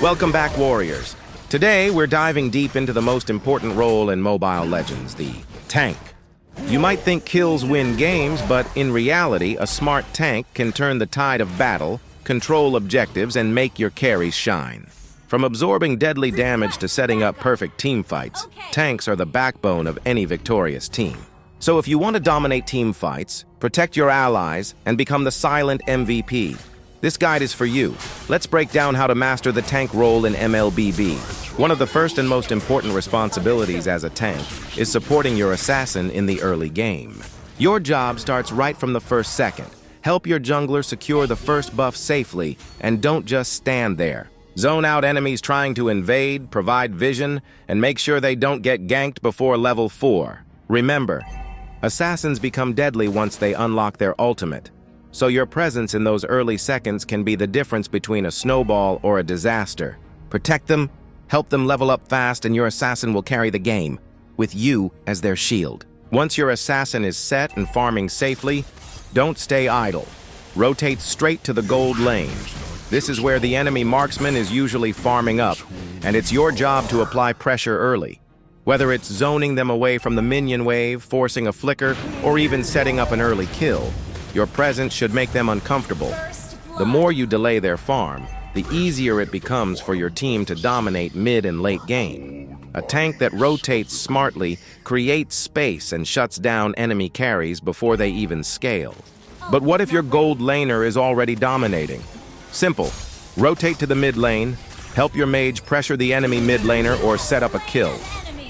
Welcome back, warriors. Today, we're diving deep into the most important role in Mobile Legends, the tank. You might think kills win games, but in reality, a smart tank can turn the tide of battle, control objectives, and make your carries shine. From absorbing deadly damage to setting up perfect team fights, tanks are the backbone of any victorious team. So if you want to dominate team fights, protect your allies, and become the silent MVP, this guide is for you. Let's break down how to master the tank role in Mlbb. One of the first and most important responsibilities as a tank is supporting your assassin in the early game. Your job starts right from the first second. Help your jungler secure the first buff safely, and don't just stand there. Zone out enemies trying to invade, provide vision, and make sure they don't get ganked before level 4. Remember, assassins become deadly once they unlock their ultimate. So your presence in those early seconds can be the difference between a snowball or a disaster. Protect them, help them level up fast, and your assassin will carry the game, with you as their shield. Once your assassin is set and farming safely, don't stay idle. Rotate straight to the gold lane. This is where the enemy marksman is usually farming up, and it's your job to apply pressure early. Whether it's zoning them away from the minion wave, forcing a flicker, or even setting up an early kill, your presence should make them uncomfortable. The more you delay their farm, the easier it becomes for your team to dominate mid and late game. A tank that rotates smartly creates space and shuts down enemy carries before they even scale. But what if your gold laner is already dominating? Simple. Rotate to the mid lane, help your mage pressure the enemy mid laner or set up a kill.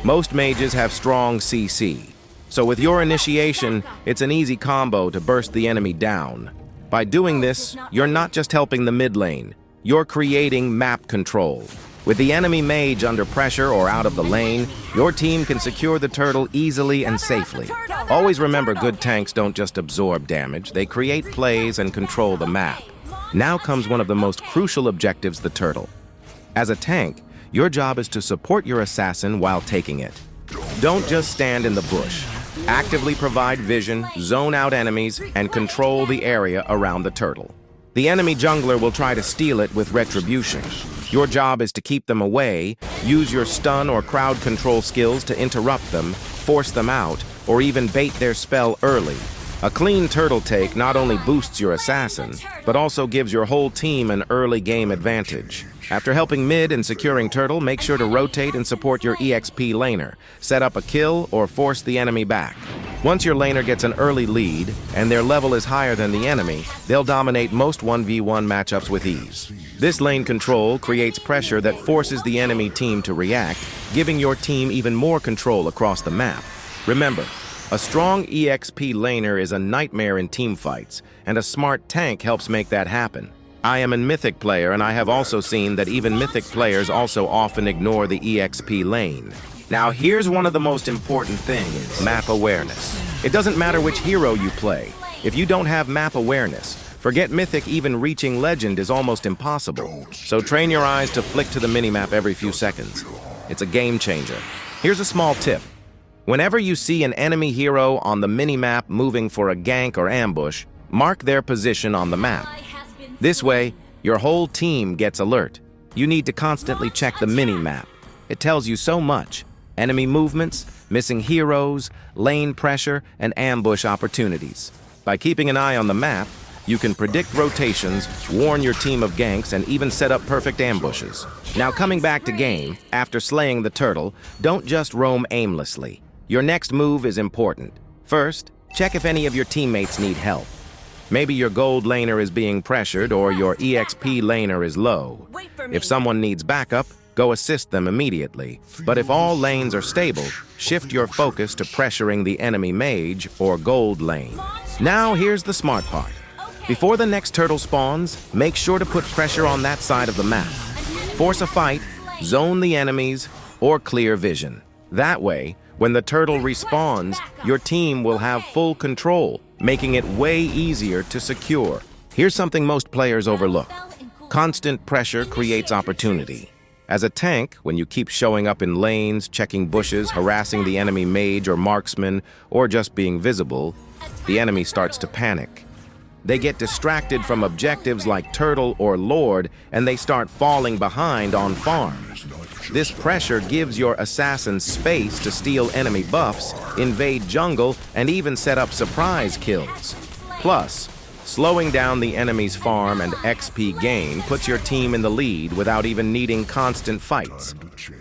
Most mages have strong CC. So with your initiation, it's an easy combo to burst the enemy down. By doing this, you're not just helping the mid lane, you're creating map control. With the enemy mage under pressure or out of the lane, your team can secure the turtle easily and safely. Always remember, good tanks don't just absorb damage, they create plays and control the map. Now comes one of the most crucial objectives, the turtle. As a tank, your job is to support your assassin while taking it. Don't just stand in the bush. Actively provide vision, zone out enemies, and control the area around the turtle. The enemy jungler will try to steal it with retribution. Your job is to keep them away, use your stun or crowd control skills to interrupt them, force them out, or even bait their spell early. A clean turtle take not only boosts your assassin, but also gives your whole team an early game advantage. After helping mid and securing turtle, make sure to rotate and support your EXP laner. Set up a kill or force the enemy back. Once your laner gets an early lead and their level is higher than the enemy, they'll dominate most 1v1 matchups with ease. This lane control creates pressure that forces the enemy team to react, giving your team even more control across the map. Remember, a strong EXP laner is a nightmare in team fights, and a smart tank helps make that happen. I am a Mythic player, and I have also seen that even Mythic players also often ignore the EXP lane. Now here's one of the most important things, map awareness. It doesn't matter which hero you play. If you don't have map awareness, forget Mythic, even reaching Legend is almost impossible. So train your eyes to flick to the minimap every few seconds. It's a game changer. Here's a small tip. Whenever you see an enemy hero on the minimap moving for a gank or ambush, mark their position on the map. This way, your whole team gets alert. You need to constantly check the mini-map. It tells you so much. Enemy movements, missing heroes, lane pressure, and ambush opportunities. By keeping an eye on the map, you can predict rotations, warn your team of ganks, and even set up perfect ambushes. Now coming back to game, after slaying the turtle, don't just roam aimlessly. Your next move is important. First, check if any of your teammates need help. Maybe your gold laner is being pressured or your EXP laner is low. If someone needs backup, go assist them immediately. But if all lanes are stable, shift your focus to pressuring the enemy mage or gold lane. Now here's the smart part. Before the next turtle spawns, make sure to put pressure on that side of the map. Force a fight, zone the enemies, or clear vision. That way, when the turtle respawns, your team will have full control, making it way easier to secure. Here's something most players overlook. Constant pressure creates opportunity. As a tank, when you keep showing up in lanes, checking bushes, harassing the enemy mage or marksman, or just being visible, the enemy starts to panic. They get distracted from objectives like Turtle or Lord, and they start falling behind on farm. This pressure gives your assassins space to steal enemy buffs, invade jungle, and even set up surprise kills. Plus, slowing down the enemy's farm and XP gain puts your team in the lead without even needing constant fights.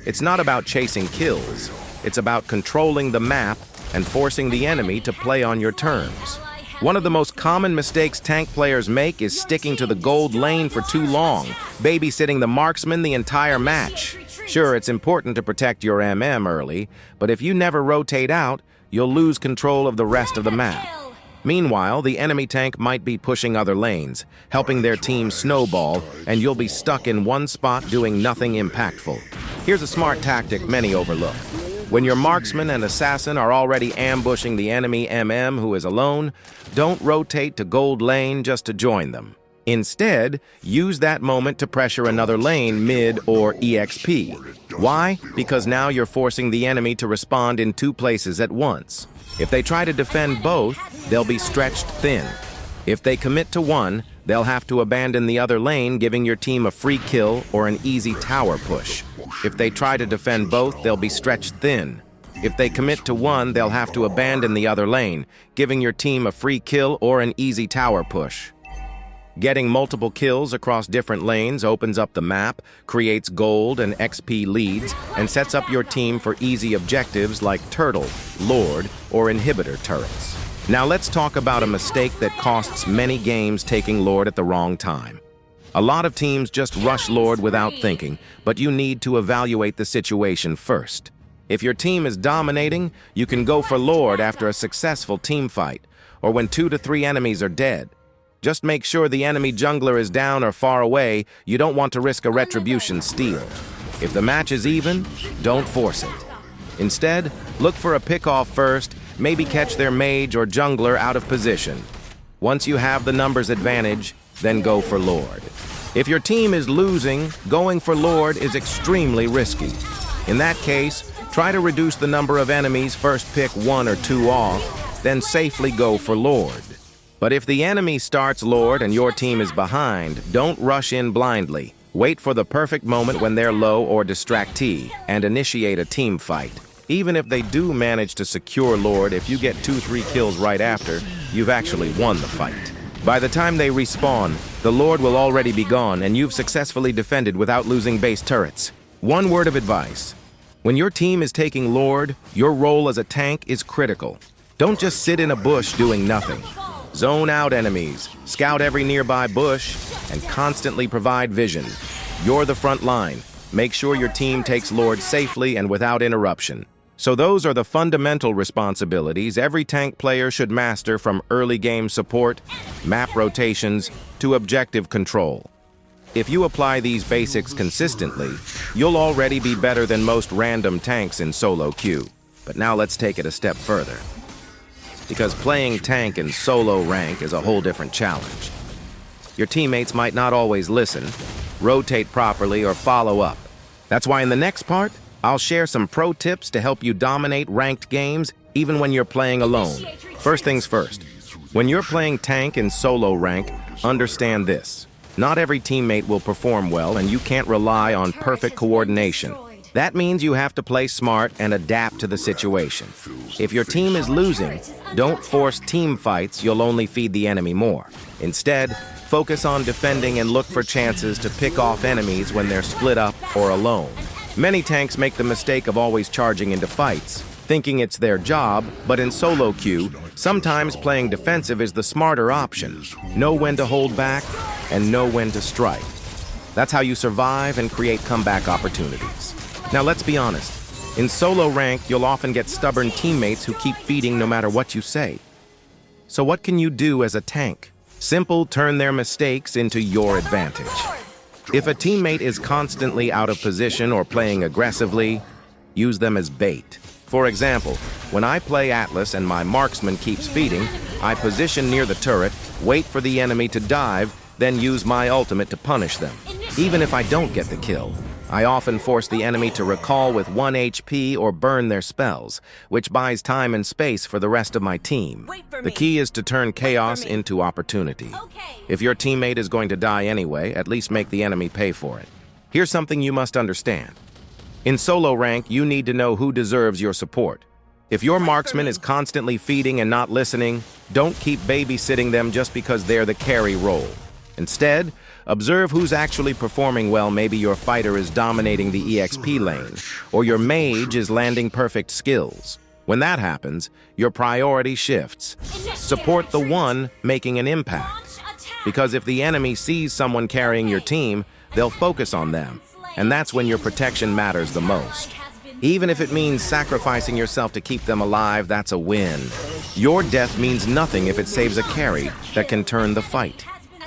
It's not about chasing kills, it's about controlling the map and forcing the enemy to play on your terms. One of the most common mistakes tank players make is sticking to the gold lane for too long, babysitting the marksman the entire match. Sure, it's important to protect your early, but if you never rotate out, you'll lose control of the rest of the map. Meanwhile, the enemy tank might be pushing other lanes, helping their team snowball, and you'll be stuck in one spot doing nothing impactful. Here's a smart tactic many overlook. When your marksman and assassin are already ambushing the enemy who is alone, don't rotate to gold lane just to join them. Instead, use that moment to pressure another lane mid or EXP. Why? Because now you're forcing the enemy to respond in two places at once. If they try to defend both, they'll be stretched thin. If they commit to one, they'll have to abandon the other lane, giving your team a free kill or an easy tower push. If they try to defend both, they'll be stretched thin. If they commit to one, they'll have to abandon the other lane, giving your team a free kill or an easy tower push. Getting multiple kills across different lanes opens up the map, creates gold and XP leads, and sets up your team for easy objectives like Turtle, Lord, or Inhibitor turrets. Now let's talk about a mistake that costs many games taking Lord at the wrong time. A lot of teams just rush Lord without thinking, but you need to evaluate the situation first. If your team is dominating, you can go for Lord after a successful team fight, or when 2 to 3 enemies are dead. Just make sure the enemy jungler is down or far away. You don't want to risk a retribution steal. If the match is even, don't force it. Instead, look for a pick-off first, maybe catch their mage or jungler out of position. Once you have the numbers advantage, then go for Lord. If your team is losing, going for Lord is extremely risky. In that case, try to reduce the number of enemies, first pick 1 or 2 off, then safely go for Lord. But if the enemy starts Lord and your team is behind, don't rush in blindly. Wait for the perfect moment when they're low or distractee, and initiate a team fight. Even if they do manage to secure Lord, if you get 2-3 kills right after, you've actually won the fight. By the time they respawn, the Lord will already be gone and you've successfully defended without losing base turrets. One word of advice. When your team is taking Lord, your role as a tank is critical. Don't just sit in a bush doing nothing. Zone out enemies, scout every nearby bush, and constantly provide vision. You're the front line. Make sure your team takes Lord safely and without interruption. So those are the fundamental responsibilities every tank player should master, from early game support, map rotations, to objective control. If you apply these basics consistently, you'll already be better than most random tanks in solo queue. But now let's take it a step further. Because playing tank in solo rank is a whole different challenge. Your teammates might not always listen, rotate properly, or follow up. That's why in the next part, I'll share some pro tips to help you dominate ranked games even when you're playing alone. First things first, when you're playing tank in solo rank, understand this. Not every teammate will perform well, and you can't rely on perfect coordination. That means you have to play smart and adapt to the situation. If your team is losing, don't force team fights, you'll only feed the enemy more. Instead, focus on defending and look for chances to pick off enemies when they're split up or alone. Many tanks make the mistake of always charging into fights, thinking it's their job, but in solo queue, sometimes playing defensive is the smarter option. Know when to hold back and know when to strike. That's how you survive and create comeback opportunities. Now let's be honest, in solo rank, you'll often get stubborn teammates who keep feeding no matter what you say. So what can you do as a tank? Simple, turn their mistakes into your advantage. If a teammate is constantly out of position or playing aggressively, use them as bait. For example, when I play Atlas and my marksman keeps feeding, I position near the turret, wait for the enemy to dive, then use my ultimate to punish them. Even if I don't get the kill, I often force the enemy to recall with 1 HP or burn their spells, which buys time and space for the rest of my team. The key is to turn chaos into opportunity. If your teammate is going to die anyway, at least make the enemy pay for it. Here's something you must understand. In solo rank, you need to know who deserves your support. If your marksman is constantly feeding and not listening, don't keep babysitting them just because they're the carry role. Instead, observe who's actually performing well. Maybe your fighter is dominating the EXP lane, or your mage is landing perfect skills. When that happens, your priority shifts. Support the one making an impact. Because if the enemy sees someone carrying your team, they'll focus on them, and that's when your protection matters the most. Even if it means sacrificing yourself to keep them alive, that's a win. Your death means nothing if it saves a carry that can turn the fight.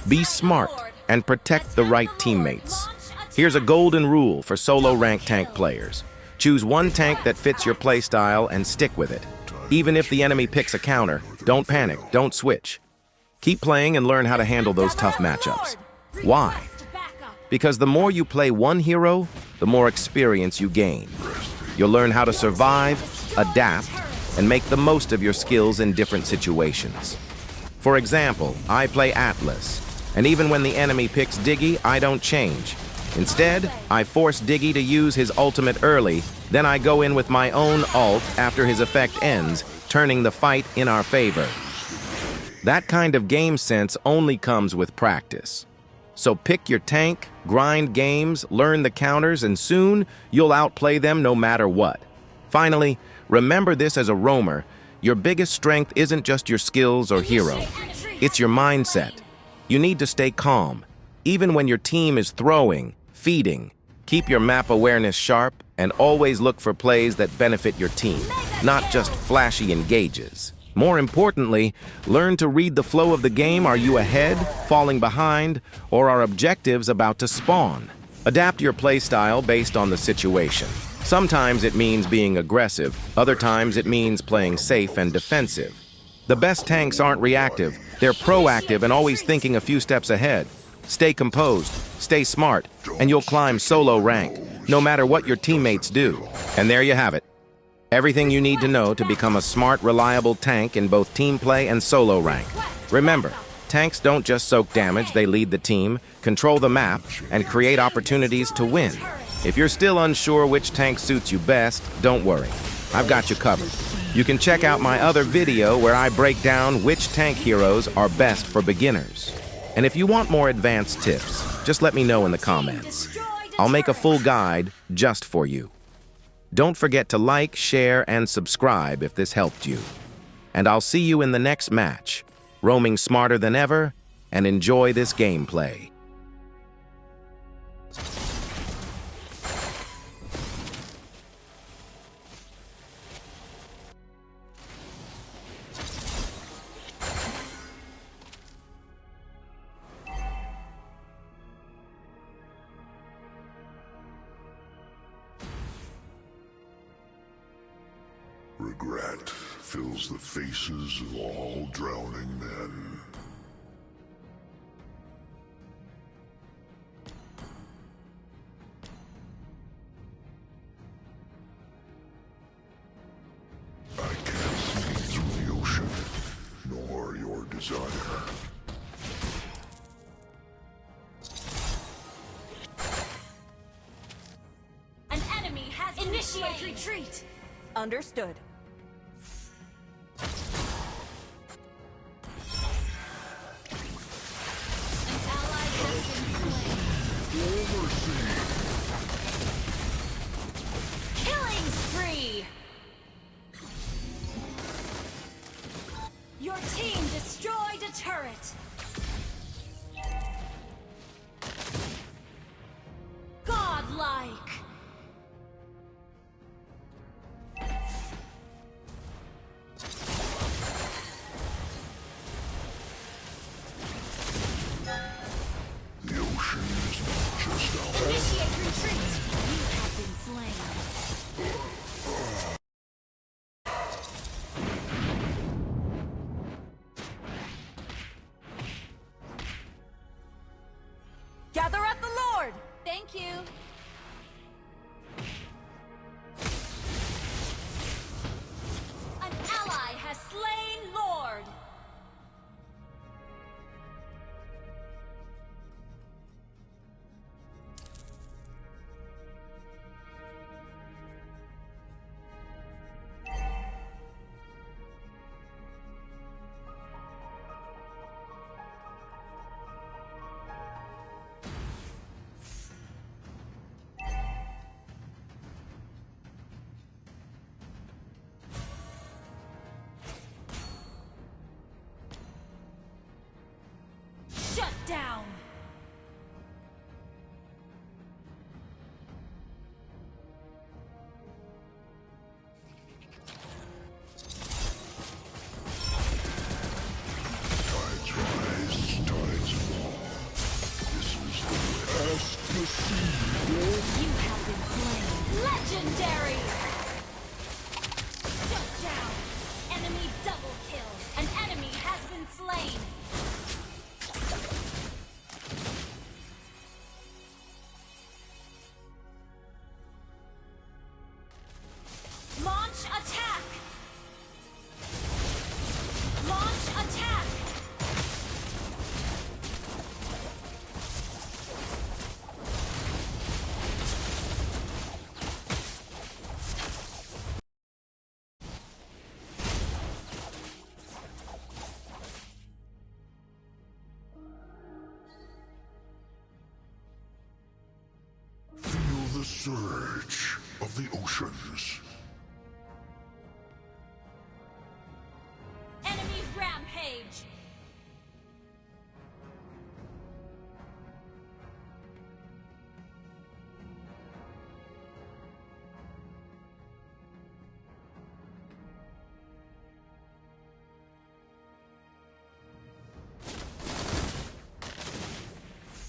Be smart and protect the right teammates. Here's a golden rule for solo rank tank players. Choose one tank that fits your playstyle and stick with it. Even if the enemy picks a counter, don't panic, don't switch. Keep playing and learn how to handle those tough matchups. Why? Because the more you play one hero, the more experience you gain. You'll learn how to survive, adapt, and make the most of your skills in different situations. For example, I play Atlas, and even when the enemy picks Diggy, I don't change. Instead, I force Diggy to use his ultimate early, then I go in with my own ult after his effect ends, turning the fight in our favor. That kind of game sense only comes with practice. So pick your tank, grind games, learn the counters, and soon you'll outplay them no matter what. Finally, remember this as a roamer, your biggest strength isn't just your skills or hero. It's your mindset. You need to stay calm. Even when your team is throwing, feeding, keep your map awareness sharp and always look for plays that benefit your team, not just flashy engages. More importantly, learn to read the flow of the game. Are you ahead, falling behind, or are objectives about to spawn? Adapt your playstyle based on the situation. Sometimes it means being aggressive, other times it means playing safe and defensive. The best tanks aren't reactive, they're proactive and always thinking a few steps ahead. Stay composed, stay smart, and you'll climb solo rank, no matter what your teammates do. And there you have it. Everything you need to know to become a smart, reliable tank in both team play and solo rank. Remember, tanks don't just soak damage, they lead the team, control the map, and create opportunities to win. If you're still unsure which tank suits you best, don't worry. I've got you covered. You can check out my other video where I break down which tank heroes are best for beginners. And if you want more advanced tips, just let me know in the comments. I'll make a full guide just for you. Don't forget to like, share, and subscribe if this helped you. And I'll see you in the next match, roaming smarter than ever, and enjoy this gameplay. Regret fills the faces of all drowning men. I can't see through the ocean, nor your desire. An enemy has initiated retreat. Understood. Killing spree! Your team destroyed a turret! Godlike! The ocean is not just out. Initiate retreat! You have been slain. Gather at the Lord! Thank you. Shut down. Tides rise, tides fall. This is the way. Ask the sea, You have been slain. Legendary. Shut down. Enemy double kill. An enemy has been slain. Launch attack. Launch attack. Feel the surge of the oceans. Enemy rampage.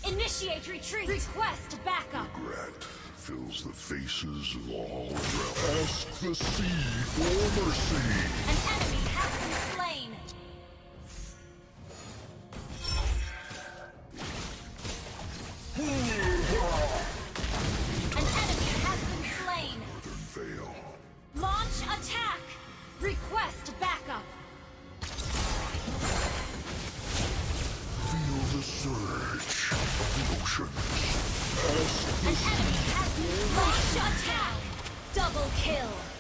Initiate retreat. Request backup. Regret fills the faces of all realms. Ask the sea for mercy. An enemy has been slain. An enemy has been slain. Northern Vale. Launch attack. Request backup. Feel the surge of the oceans. Ask An enemy has been slain. Launch attack. Double kill.